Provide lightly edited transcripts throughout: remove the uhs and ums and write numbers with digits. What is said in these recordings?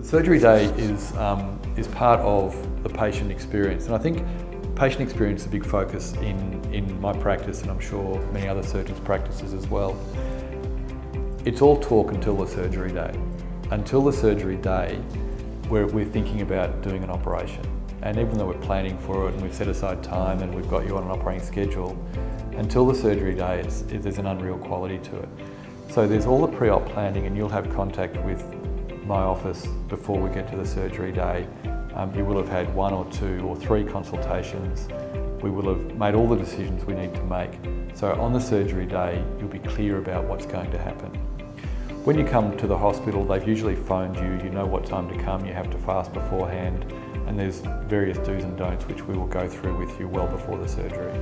Surgery day is part of the patient experience, and I think patient experience is a big focus in my practice, and I'm sure many other surgeons' practices as well. It's all talk until the surgery day. Until the surgery day, we're thinking about doing an operation. And even though we're planning for it and we've set aside time and we've got you on an operating schedule, until the surgery day, there's an unreal quality to it. So there's all the pre-op planning, and you'll have contact with my office before we get to the surgery day. You will have had 1 or 2 or 3 consultations. We will have made all the decisions we need to make. So on the surgery day, you'll be clear about what's going to happen. When you come to the hospital, they've usually phoned you, you know what time to come, you have to fast beforehand, and there's various do's and don'ts which we will go through with you well before the surgery.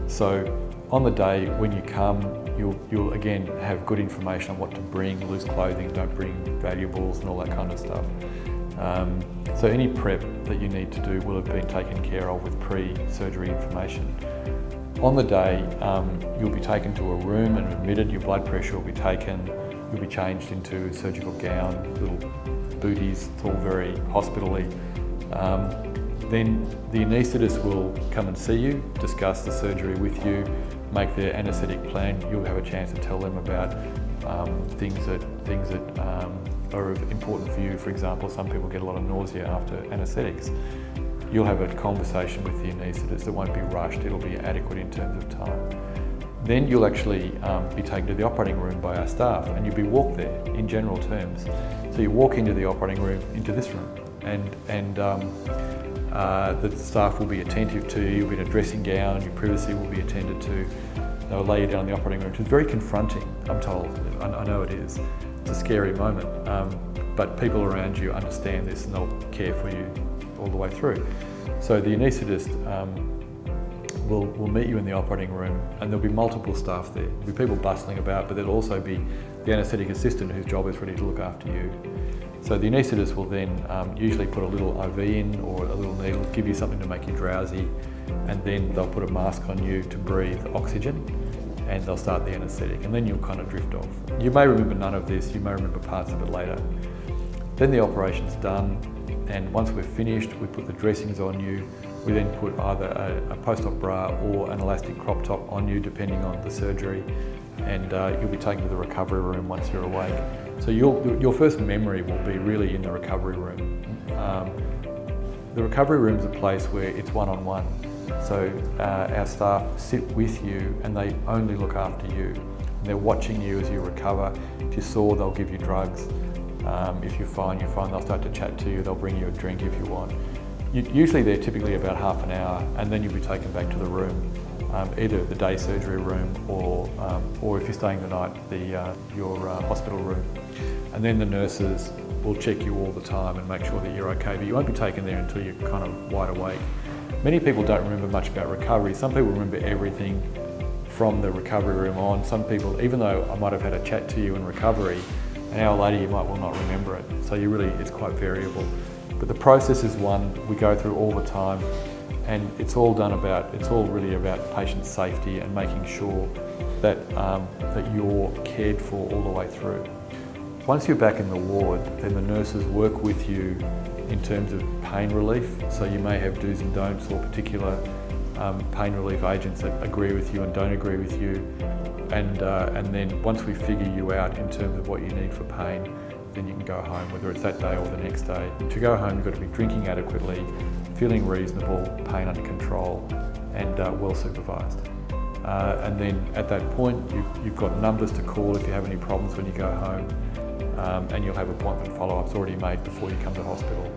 So on the day when you come, you'll again have good information on what to bring, loose clothing, don't bring valuables and all that kind of stuff. So any prep that you need to do will have been taken care of with pre-surgery information. On the day, you'll be taken to a room and admitted, your blood pressure will be taken, you'll be changed into a surgical gown, little booties, it's all very hospital-y. Then the anaesthetist will come and see you, discuss the surgery with you, make their anaesthetic plan. You'll have a chance to tell them about things that are important for you. For example, some people get a lot of nausea after anaesthetics. You'll have a conversation with the anaesthetist that won't be rushed, it'll be adequate in terms of time. Then you'll actually be taken to the operating room by our staff, and you'll be walked there in general terms. So you walk into the operating room, into this room, and the staff will be attentive to you. You'll be in a dressing gown, your privacy will be attended to. They'll lay you down in the operating room, which is very confronting, I'm told. I know it is. It's a scary moment, but people around you understand this and they'll care for you all the way through. So the anaesthetist will meet you in the operating room, and there'll be multiple staff there. There'll be people bustling about, but there'll also be the anaesthetic assistant whose job is really to look after you. So the anaesthetist will then usually put a little IV in or a little needle, give you something to make you drowsy, and then they'll put a mask on you to breathe oxygen, and they'll start the anaesthetic, and then you'll kind of drift off. You may remember none of this, you may remember parts of it later. Then the operation's done, and once we're finished, we put the dressings on you. We then put either a post-op bra or an elastic crop top on you, depending on the surgery, and you'll be taken to the recovery room once you're awake. So your first memory will be really in the recovery room. The recovery room is a place where it's one-on-one. So our staff sit with you and they only look after you. And they're watching you as you recover. If you're sore, they'll give you drugs. If you're fine, they'll start to chat to you, they'll bring you a drink if you want. Usually they're typically about half an hour, and then you'll be taken back to the room, either the day surgery room or if you're staying the night, your hospital room. And then the nurses will check you all the time and make sure that you're okay, but you won't be taken there until you're kind of wide awake. Many people don't remember much about recovery. Some people remember everything from the recovery room on. Some people, even though I might have had a chat to you in recovery, an hour later you might well not remember it. So it's quite variable. But the process is one we go through all the time, and it's all really about patient safety and making sure that you're cared for all the way through. Once you're back in the ward, then the nurses work with you in terms of pain relief. So you may have do's and don'ts or particular pain relief agents that agree with you and don't agree with you. And then once we figure you out in terms of what you need for pain, then you can go home, whether it's that day or the next day. To go home, you've got to be drinking adequately, feeling reasonable, pain under control, and well supervised. And then at that point, you've got numbers to call if you have any problems when you go home, and you'll have appointment follow-ups already made before you come to hospital.